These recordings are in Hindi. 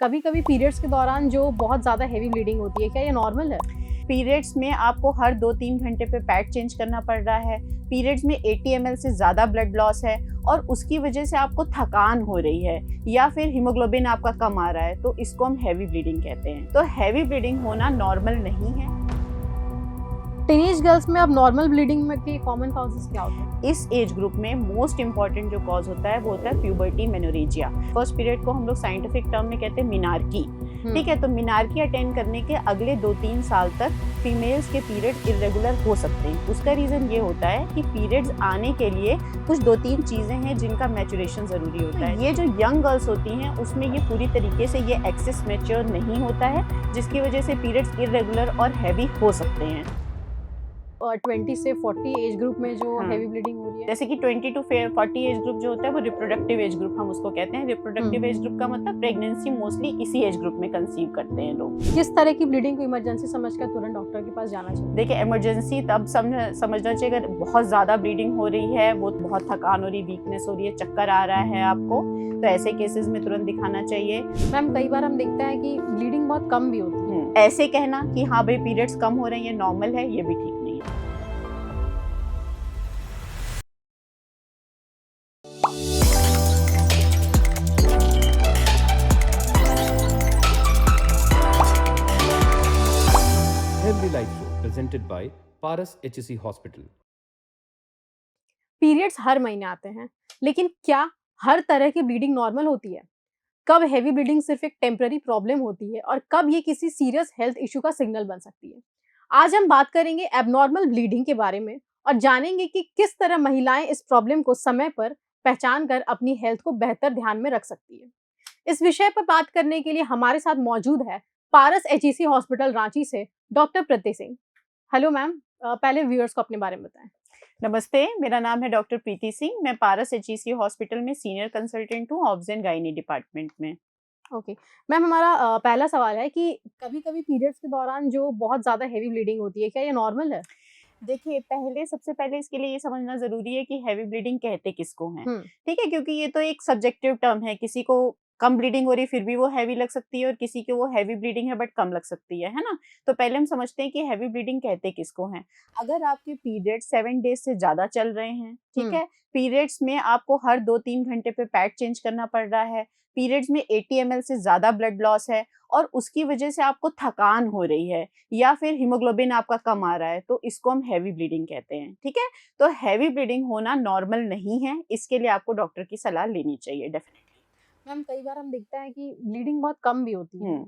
कभी कभी पीरियड्स के दौरान जो बहुत ज़्यादा हेवी ब्लीडिंग होती है, क्या ये नॉर्मल है? पीरियड्स में आपको हर 2-3 घंटे पे पैड चेंज करना पड़ रहा है। पीरियड्स में 80 ml से ज़्यादा ब्लड लॉस है और उसकी वजह से आपको थकान हो रही है या फिर हीमोग्लोबिन आपका कम आ रहा है, तो इसको हम हैवी ब्लीडिंग कहते हैं। तो हैवी ब्लीडिंग होना नॉर्मल नहीं है। टीनेज गर्ल्स में अब नॉर्मल ब्लीडिंग में के कॉमन कॉजेस क्या होते हैं? इस एज ग्रुप में मोस्ट इंपॉर्टेंट जो कॉज होता है वो होता है प्यूबर्टी मेनोरेजिया। फर्स्ट पीरियड को हम लोग साइंटिफिक टर्म में कहते हैं मिनार्की। ठीक है, तो मिनार्की अटेंड करने के अगले 2-3 साल तक फीमेल्स के पीरियड इरेगुलर हो सकते हैं। उसका रीजन ये होता है कि पीरियड्स आने के लिए कुछ 2-3 चीजें हैं जिनका मैचुरेशन जरूरी होता है। ये जो यंग गर्ल्स होती हैं उसमें ये पूरी तरीके से ये एक्सेस मैच्योर नहीं होता है, जिसकी वजह से पीरियड्स इरेगुलर और हैवी हो सकते हैं। 20 से 40 एज ग्रुप में जो हेवी ब्लीडिंग हो रही है, जैसे कि 20 to 40 एज ग्रुप जो होता है वो रिप्रोडक्टिव एज ग्रुप हम उसको कहते हैं। रिप्रोडक्टिव एज ग्रुप का मतलब प्रेगनेंसी मोस्टली इसी एज ग्रुप में कंसीव करते हैं लोग। किस तरह की ब्लीडिंग को इमरजेंसी समझकर तुरंत डॉक्टर के पास जाना चाहिए? देखिए, इमरजेंसी तब समझना चाहिए अगर बहुत ज़्यादा ब्लीडिंग हो रही है, वो बहुत थकान हो रही, वीकनेस हो रही है, चक्कर आ रहा है आपको, तो ऐसे केसेस में तुरंत दिखाना चाहिए। मैम, कई बार हम देखते हैं कि ब्लीडिंग बहुत कम भी होती है। ऐसे कहना कि हाँ भाई पीरियड्स कम हो रहे हैं, ये नॉर्मल है, ये भी ठीक नहीं है। Healthy Life Show presented by Paras HSC Hospital. Periods हर महीने आते हैं, लेकिन क्या हर तरह की ब्लीडिंग नॉर्मल होती है? कब हेवी ब्लीडिंग सिर्फ एक टेम्पररी प्रॉब्लम होती है और कब ये किसी सीरियस हेल्थ इशू का सिग्नल बन सकती है? आज हम बात करेंगे एबनॉर्मल ब्लीडिंग के बारे में और जानेंगे कि किस तरह महिलाएं इस प्रॉब्लम को समय पर पहचान कर अपनी हेल्थ को बेहतर ध्यान में रख सकती है। इस विषय पर बात करने के लिए हमारे साथ मौजूद है पारस एचईसी हॉस्पिटल रांची से डॉक्टर प्रीति सिंह। हेलो मैम, पहले व्यूअर्स को अपने बारे में बताएं। नमस्ते, मेरा नाम है डॉक्टर प्रीति सिंह। मैं पारस HEC हॉस्पिटल में सीनियर कंसल्टेंट हूँ, ऑब्स एंड गायनी डिपार्टमेंट में। ओके मैम, हमारा पहला सवाल है कि कभी कभी पीरियड्स के दौरान जो बहुत ज्यादा हेवी ब्लीडिंग होती है, क्या ये नॉर्मल है? देखिए, सबसे पहले इसके लिए ये समझना ज़रूरी है कि हेवी ब्लीडिंग कहते किसको हैं, ठीक है? क्योंकि ये तो एक सब्जेक्टिव टर्म है, किसी को कम ब्लीडिंग हो रही है फिर भी वो हैवी लग सकती है और किसी को वो हैवी ब्लीडिंग है बट कम लग सकती है ना? तो पहले हम समझते हैं कि हैवी ब्लीडिंग कहते किसको हैं। अगर आपके पीरियड 7 डेज़ से ज़्यादा चल रहे हैं, ठीक है? पीरियड्स में आपको हर 2-3 घंटे पे पैड चेंज करना पड़ रहा है, पीरियड्स में 80 ml से ज़्यादा ब्लड लॉस है और उसकी वजह से आपको थकान हो रही है या फिर हीमोग्लोबिन आपका कम आ रहा है, तो इसको हम हैवी ब्लीडिंग कहते हैं, ठीक है? तो हैवी ब्लीडिंग होना नॉर्मल नहीं है, इसके लिए आपको डॉक्टर की सलाह लेनी चाहिए डेफिनेटली। मैम, कई बार हम देखते हैं कि ब्लीडिंग बहुत कम भी होती है।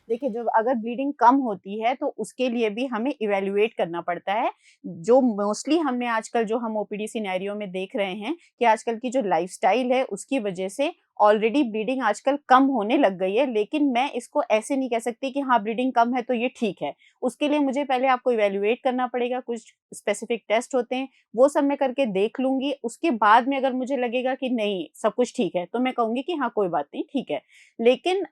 देखिए, जब अगर ब्लीडिंग कम होती है तो उसके लिए भी हमें इवैल्यूएट करना पड़ता है। जो मोस्टली हमने आजकल जो हम ओपीडी सिनेरियो में देख रहे हैं कि आजकल की जो लाइफ़स्टाइल है उसकी वजह से ऑलरेडी ब्लीडिंग आजकल कम होने लग गई है, लेकिन मैं इसको ऐसे नहीं कह सकती कि हाँ, ब्लीडिंग कम है तो ये ठीक है। उसके लिए मुझे पहले आपको इवैल्यूएट करना पड़ेगा, कुछ स्पेसिफिक टेस्ट होते हैं, वो सब मैं करके देख लूँगी। उसके बाद में अगर मुझे लगेगा कि नहीं, सब कुछ ठीक है, तो मैं कहूँगी कि हाँ, कोई बात नहीं, ठीक है। लेकिन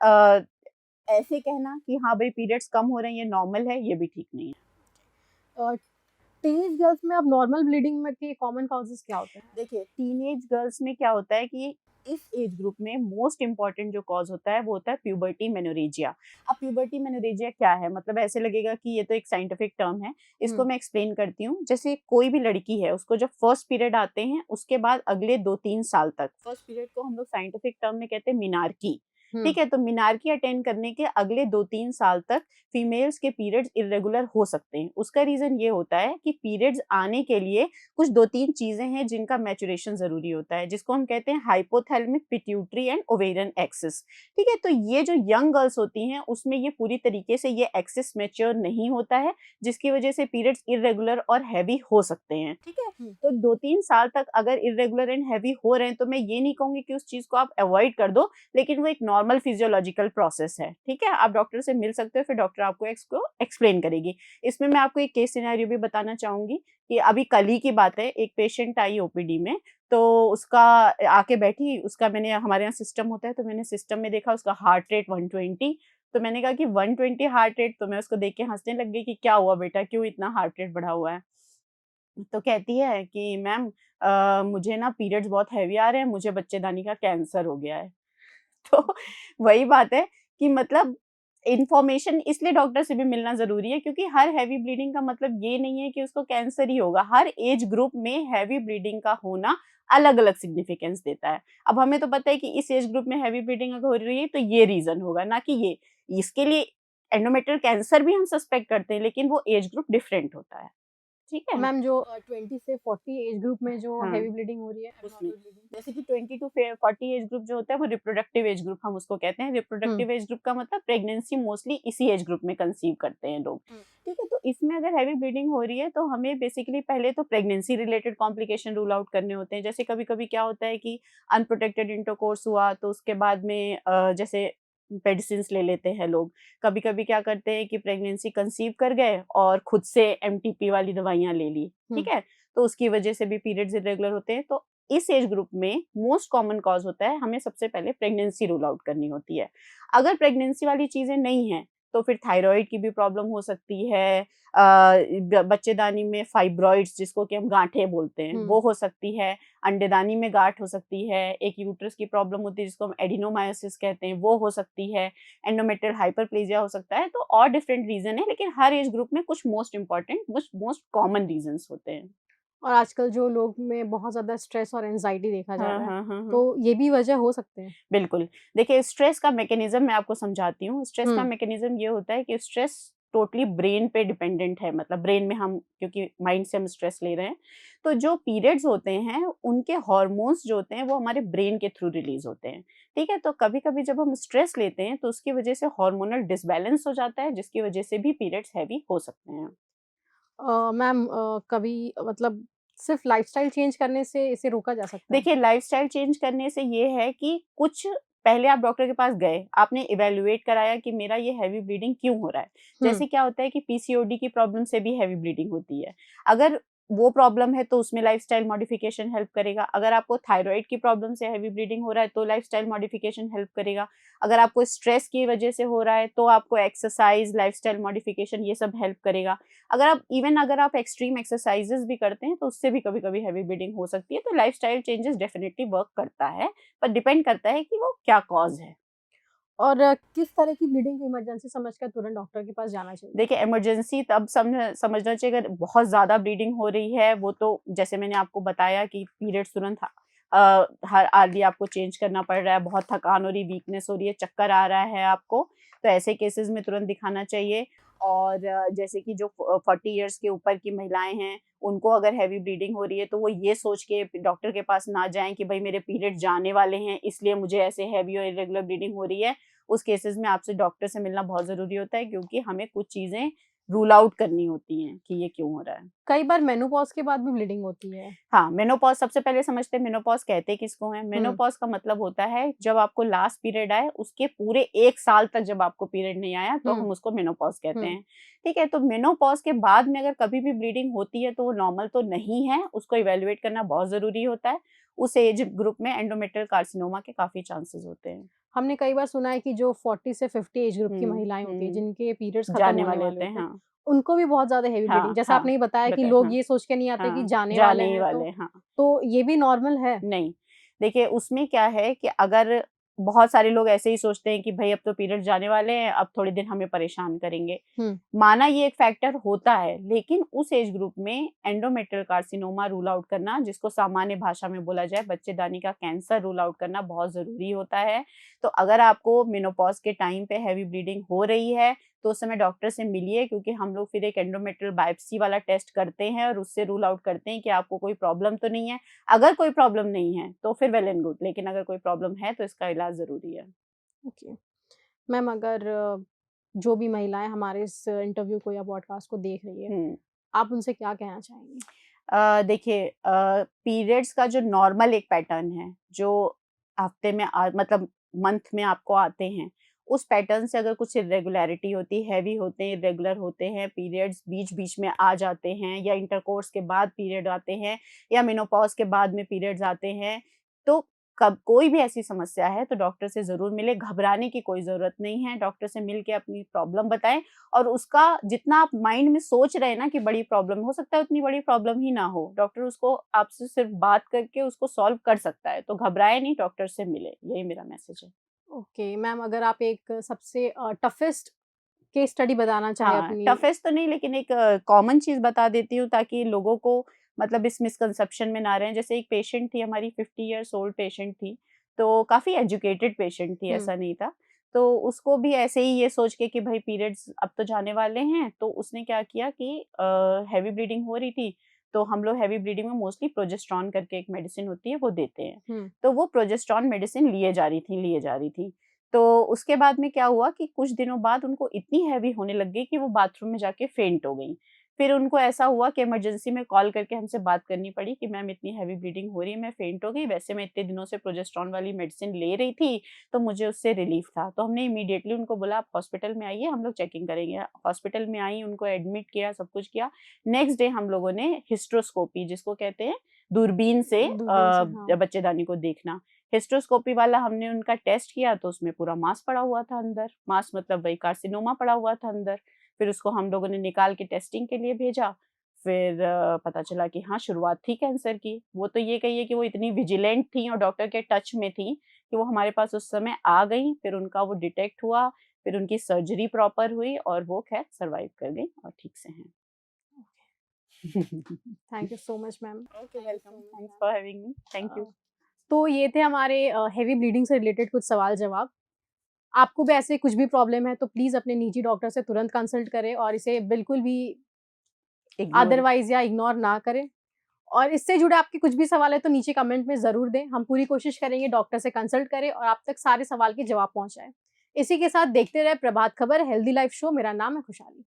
ऐसे कहना कि हाँ भाई पीरियड्स कम हो रहे हैं, ये नॉर्मल है, ये भी ठीक नहीं है। टीनेज गर्ल्स में अब नॉर्मल ब्लीडिंग में के कॉमन कॉजेस क्या होते हैं? देखिए, टीनेज गर्ल्स में क्या होता है कि इस एज ग्रुप में मोस्ट इम्पॉर्टेंट जो कॉज होता है वो होता है प्यूबर्टी मेनोरेजिया। अब प्यूबर्टी मेनोरेजिया क्या है? मतलब ऐसे लगेगा कि ये तो एक साइंटिफिक टर्म है, इसको मैं एक्सप्लेन करती हूँ। जैसे कोई भी लड़की है, उसको जब फर्स्ट पीरियड आते हैं उसके बाद अगले 2-3 साल तक, फर्स्ट पीरियड को हम लोग साइंटिफिक टर्म में कहते हैं मिनार्की, ठीक है? तो मिनार्की अटेंड करने के अगले 2-3 साल तक फीमेल्स के पीरियड्स इरेगुलर हो सकते हैं। उसका रीजन ये होता है कि पीरियड्स आने के लिए कुछ 2-3 चीजें हैं जिनका मैचुरेशन जरूरी होता है, जिसको हम कहते हैं hypothalamic, pituitary and ovarian axis, ठीक है? तो ये जो यंग गर्ल्स होती हैं उसमें ये पूरी तरीके से ये एक्सिस मैच्योर नहीं होता है, जिसकी वजह से पीरियड्स इरेगुलर और हैवी हो सकते हैं, ठीक है? तो 2-3 साल तक अगर इरेगुलर एंड हैवी हो रहे हैं तो मैं ये नहीं कहूंगी कि उस चीज को आप अवॉइड कर दो, लेकिन वो एक नॉर्मल फिजियोलॉजिकल प्रोसेस है, ठीक है? आप डॉक्टर से मिल सकते हो, फिर डॉक्टर आपको इसको एक्सप्लेन करेगी। इसमें मैं आपको एक केस सिनेरियो भी बताना चाहूंगी कि अभी कल ही की बात है, एक पेशेंट आई ओपीडी में, तो उसका आके बैठी, उसका मैंने हमारे यहाँ सिस्टम होता है तो मैंने सिस्टम में देखा उसका हार्ट रेट 120। तो मैंने कहा कि 120 हार्ट रेट, तो मैं उसको देख के हंसने लग गई कि क्या हुआ बेटा, क्यों इतना हार्ट रेट बढ़ा हुआ है? तो कहती है कि मैम मुझे ना पीरियड्स बहुत हैवी आ रहे हैं, मुझे बच्चेदानी का कैंसर हो गया है। तो वही बात है कि मतलब इन्फॉर्मेशन इसलिए डॉक्टर से भी मिलना ज़रूरी है, क्योंकि हर हेवी ब्लीडिंग का मतलब ये नहीं है कि उसको कैंसर ही होगा। हर एज ग्रुप में हेवी ब्लीडिंग का होना अलग-अलग सिग्निफिकेंस देता है। अब हमें तो पता है कि इस एज ग्रुप में हेवी ब्लीडिंग अगर हो रही है तो ये रीज़न होगा, ना कि ये। इसके लिए एंडोमेट्रियल कैंसर भी हम सस्पेक्ट करते हैं, लेकिन वो एज ग्रुप डिफरेंट होता है। ठीक है? मैम जो 20 से 40 एज ग्रुप में जो हाँ। हेवी ब्लीडिंग हो रही है, उसमें एब्नॉर्मल ब्लीडिंग, जैसे कि 20 टू 40 एज ग्रुप जो होता है वो रिप्रोडक्टिव एज ग्रुप हम उसको कहते हैं। रिप्रोडक्टिव एज ग्रुप का मतलब प्रेगनेंसी मोस्टली इसी एज ग्रुप में कंसीव करते हैं लोग। ठीक है, तो इसमें अगर हैवी ब्लीडिंग हो रही है तो हमें बेसिकली पहले तो pregnancy related complication rule out करने होते हैं। जैसे कभी कभी क्या होता है कि अनप्रोटेक्टेड इंटरकोर्स हुआ तो उसके बाद में जैसे मेडिसिन ले लेते हैं लोग। कभी कभी क्या करते हैं कि प्रेगनेंसी कंसीव कर गए और खुद से एमटीपी वाली दवाइयाँ ले ली। ठीक है, तो उसकी वजह से भी पीरियड्स इरेगुलर होते हैं। तो इस एज ग्रुप में मोस्ट कॉमन कॉज होता है, हमें सबसे पहले प्रेगनेंसी रूल आउट करनी होती है। अगर प्रेगनेंसी वाली चीजें नहीं हैं तो फिर थायराइड की भी प्रॉब्लम हो सकती है, बच्चेदानी में फाइब्रॉइड्स जिसको कि हम गांठें बोलते हैं वो हो सकती है, अंडेदानी में गांठ हो सकती है, एक यूट्रस की प्रॉब्लम होती है जिसको हम एडिनोमायोसिस कहते हैं वो हो सकती है, एंडोमेट्रियल हाइपरप्लेजिया हो सकता है। तो और डिफरेंट रीजन है, लेकिन हर एज ग्रुप में कुछ मोस्ट इंपॉर्टेंट कुछ मोस्ट कॉमन रीजंस होते हैं। और आजकल जो लोग में बहुत ज़्यादा स्ट्रेस और एंग्जायटी देखा जा हाँ, रहा है, हाँ, हाँ, हाँ। तो ये भी वजह हो सकते हैं। बिल्कुल। देखिए, स्ट्रेस का मैकेनिज़्म मैं आपको समझाती हूँ। स्ट्रेस का मैकेनिज़्म ये होता है कि स्ट्रेस टोटली ब्रेन पे डिपेंडेंट है, मतलब ब्रेन में हम क्योंकि माइंड से हम स्ट्रेस ले रहे हैं, तो जो पीरियड्स होते हैं, उनके हार्मोन्स जो होते हैं, वो हमारे ब्रेन के थ्रू रिलीज़ होते हैं। ठीक है? तो कभी-कभी जब हम स्ट्रेस लेते हैं, तो उसकी वजह से हार्मोनल डिसबैलेंस हो जाता है, जिसकी वजह से भी पीरियड्स हैवी हो सकते हैं। मैम कभी मतलब सिर्फ़ लाइफ़स्टाइल चेंज करने से इसे रोका जा सकता है? देखिए, लाइफ़स्टाइल चेंज करने से ये है कि कुछ पहले आप डॉक्टर के पास गए, आपने इवैल्यूएट कराया कि मेरा ये हेवी ब्लीडिंग क्यों हो रहा है। हुँ, जैसे क्या होता है कि पीसीओडी की प्रॉब्लम से भी हेवी ब्लीडिंग होती है। अगर वो प्रॉब्लम है तो उसमें लाइफ़स्टाइल मॉडिफ़िकेशन हेल्प करेगा। अगर आपको थायरॉइड की प्रॉब्लम से हेवी ब्लीडिंग हो रहा है तो लाइफ़स्टाइल मॉडिफ़िकेशन हेल्प करेगा। अगर आपको स्ट्रेस की वजह से हो रहा है तो आपको एक्सरसाइज़, लाइफ़स्टाइल मॉडिफ़िकेशन ये सब हेल्प करेगा। अगर आप एक्सट्रीम एक्सरसाइज़ेज़ भी करते हैं तो उससे भी कभी-कभी हेवी ब्लीडिंग हो सकती है। तो लाइफ़स्टाइल चेंजेज़ डेफिनिटली वर्क करता है, पर डिपेंड करता है कि वो क्या कॉज़ है। और किस तरह की ब्लीडिंग को इमरजेंसी समझकर तुरंत डॉक्टर के पास जाना चाहिए? देखिए, इमरजेंसी तब समझना चाहिए अगर बहुत ज़्यादा ब्लीडिंग हो रही है, वो तो जैसे मैंने आपको बताया कि पीरियड्स तुरंत हर आर्ली आपको चेंज करना पड़ रहा है, बहुत थकान हो रही, वीकनेस हो रही है, चक्कर आ रहा है आपको, तो ऐसे केसेज़ में तुरंत दिखाना चाहिए। और जैसे कि जो 40 इयर्स के ऊपर की महिलाएँ हैं, उनको अगर हेवी ब्लीडिंग हो रही है, तो वो ये सोच के डॉक्टर के पास ना जाएँ कि भई मेरे पीरियड जाने वाले हैं, इसलिए मुझे ऐसे हेवी और इर्रेगुलर ब्लीडिंग हो रही है। उस केसेस में आपसे डॉक्टर से मिलना बहुत ज़रूरी होता है, क्योंकि हमें कुछ चीज़ें रूल आउट करनी होती हैं कि ये क्यों हो रहा है। कई बार मेनोपॉज़ के बाद भी ब्लीडिंग होती है। हाँ, मेनोपॉज़ सबसे पहले समझते हैं मेनोपॉज़ कहते किसको हैं? हुँ, मेनोपॉज़ का मतलब होता है जब आपको लास्ट पीरियड आए, उसके पूरे 1 साल तक जब आपको पीरियड नहीं आया, तो हुँ, हम उसको मेनोपॉज़ कहते हुँ। हैं। ठीक है? तो मेनोपॉज़ के बाद में अगर कभी भी ब्लीडिंग होती है तो वो नॉर्मल तो नहीं है, उसको इवैल्यूएट करना बहुत ज़रूरी होता है। उस एज ग्रुप में एंडोमेट्रियल कार्सिनोमा के काफ़ी चांसेस होते हैं। हमने कई बार सुना है कि जो 40 से 50 एज ग्रुप की हुँ, महिलाएँ होती हैं, हुँ। जिनके पीरियड्स खत्म जाने होने वाले वाले होते हैं, होते हैं, हाँ। उनको भी बहुत ज़्यादा हेवी ब्लीडिंग, हाँ, जैसा हाँ, आपने ये बताया कि बताएँ, लोग हाँ, ये सोच के नहीं आते कि हाँ, जाने वाले जाने ही हैं, वाले, हाँ। तो ये भी नॉर्मल है? नहीं, देखिए उसमें क्या है कि अगर बहुत सारे लोग ऐसे ही सोचते हैं कि भई अब तो पीरियड जाने वाले हैं, अब थोड़े दिन हमें परेशान करेंगे। हुँ, माना ये एक फैक्टर होता है, लेकिन उस एज ग्रुप में एंडोमेट्रियल कार्सिनोमा रूल आउट करना, जिसको सामान्य भाषा में बोला जाए बच्चेदानी का कैंसर रूल आउट करना बहुत ज़रूरी होता है। तो अगर आपको मेनोपॉज़ के टाइम पे हेवी ब्लीडिंग हो रही है, तो उस समय डॉक्टर से मिलिए, क्योंकि हम लोग फिर एक एंडोमेट्रियल बायोप्सी वाला टेस्ट करते हैं और उससे रूल आउट करते हैं कि आपको कोई प्रॉब्लम तो नहीं है। अगर कोई प्रॉब्लम नहीं है, तो फिर वेल एंड गुड, लेकिन अगर कोई प्रॉब्लम है, तो इसका इलाज ज़रूरी है। ओके। मैम अगर जो भी महिलाएँ हमारे इस इंटरव्यू को या पॉडकास्ट को देख रही है, हुँ। आप उनसे क्या कहना चाहेंगी? देखिए, पीरियड्स का जो नॉर्मल एक पैटर्न है, जो हफ्ते में मतलब मंथ में आपको आते हैं, उस पैटर्न से अगर कुछ इर्रेगुलैरिटी होती है, हैवी होते हैं, इर्रेगुलर होते हैं, पीरियड्स बीच-बीच में आ जाते हैं, या इंटरकोर्स के बाद पीरियड आते हैं, या मेनोपॉज़ के बाद में पीरियड्स आते हैं, तो कब कोई भी ऐसी समस्या है तो डॉक्टर से ज़रूर मिलें, घबराने की कोई ज़रूरत नहीं है, डॉक्टर से मिल के अपनी प्रॉब्लम बताएँ। और उसका जितना आप माइंड में सोच रहे हैं ना कि बड़ी प्रॉब्लम हो सकता है, उतनी बड़ी प्रॉब्लम ही ना हो। डॉक्टर उसको आपसे सिर्फ़ बात करके उसको सॉल्व कर सकता है। तो घबराएँ नहीं, डॉक्टर से मिलें। यही मेरा मैसेज है। ओके मैम, अगर आप एक सबसे टफेस्ट केस स्टडी बताना चाहें हाँ, अपनी। टफेस्ट तो नहीं, लेकिन एक कॉमन चीज़ बता देती हूँ ताकि लोगों को मतलब इस मिसकंसेप्शन में ना रहें। जैसे एक पेशेंट थी हमारी, 50 इयर्स ओल्ड पेशेंट थी, तो काफ़ी एजुकेटेड पेशेंट थी, हुँ, ऐसा नहीं था। तो उसको भी ऐसे ही ये सोच के कि भई पीरियड्स अब तो जाने वाले हैं, तो उसने क्या किया कि हेवी ब्लीडिंग हो रही थी, तो हम लोग हेवी ब्लीडिंग में मोस्टली प्रोजेस्टेरॉन करके एक मेडिसिन होती है, वो देते हैं। हुँ, तो वो प्रोजेस्टेरॉन मेडिसिन लिए जा रही थी। तो उसके बाद में क्या हुआ कि कुछ दिनों बाद उनको इतनी हैवी होने लग गई कि वो बाथरूम में जाके फेंट हो गईं। फिर उनको ऐसा हुआ कि इमरजेंसी में कॉल करके हमसे बात करनी पड़ी कि मैम इतनी हैवी ब्लीडिंग हो रही है, मैं फेंट हो गई। वैसे मैं इतने दिनों से प्रोजेस्टेरॉन वाली मेडिसिन ले रही थी, तो मुझे उससे रिलीफ था। तो हमने इमीडिएटली उनको बोला आप हॉस्पिटल में आइए, हम लोग चेकिंग करेंगे। हॉस्पिटल में आई, उनको एडमिट किया, सब कुछ किया। नेक्स्ट डे हम लोगों ने हिस्ट्रोस्कोपी, जिसको कहते हैं दूरबीन से दूरबीन से हाँ। बच्चेदानी को देखना। हिस्ट्रोस्कोपी वाला हमने उनका टेस्ट किया तो उसमें पूरा मांस पड़ा हुआ था अंदर, मांस मतलब वही कार्सिनोमा पड़ा हुआ था अंदर। फिर उसको हम लोगों ने निकाल के टेस्टिंग के लिए भेजा। फिर पता चला कि हाँ, शुरुआत थी कैंसर की। वो तो ये कहिए कि वो इतनी विजिलेंट थी और डॉक्टर के टच में थी कि वो हमारे पास उस समय आ गईं, फिर उनका वो डिटेक्ट हुआ, फिर उनकी सर्जरी प्रॉपर हुई और वो खैर सर्वाइव कर गईं और ठीक से हैं। Thank you so much ma'am. Okay, welcome. Thanks for having me. Thank you. तो ये थे हमारे हेवी ब्लीडिंग से रिलेटेड कुछ सवाल-जवाब। आपको भी ऐसे कुछ भी प्रॉब्लम है तो प्लीज़ अपने निजी डॉक्टर से तुरंत कंसल्ट करें और इसे बिल्कुल भी इग्नोर। अदरवाइज़ या इग्नोर ना करें। और इससे जुड़े आपके कुछ भी सवाल है तो नीचे कमेंट में ज़रूर दें। हम पूरी कोशिश करेंगे डॉक्टर से कंसल्ट करें और आप तक सारे सवाल के जवाब पहुँचाएँ। इसी के साथ देखते रहे Prabhat Khabar healthy life show. मेरा नाम है खुशहाली।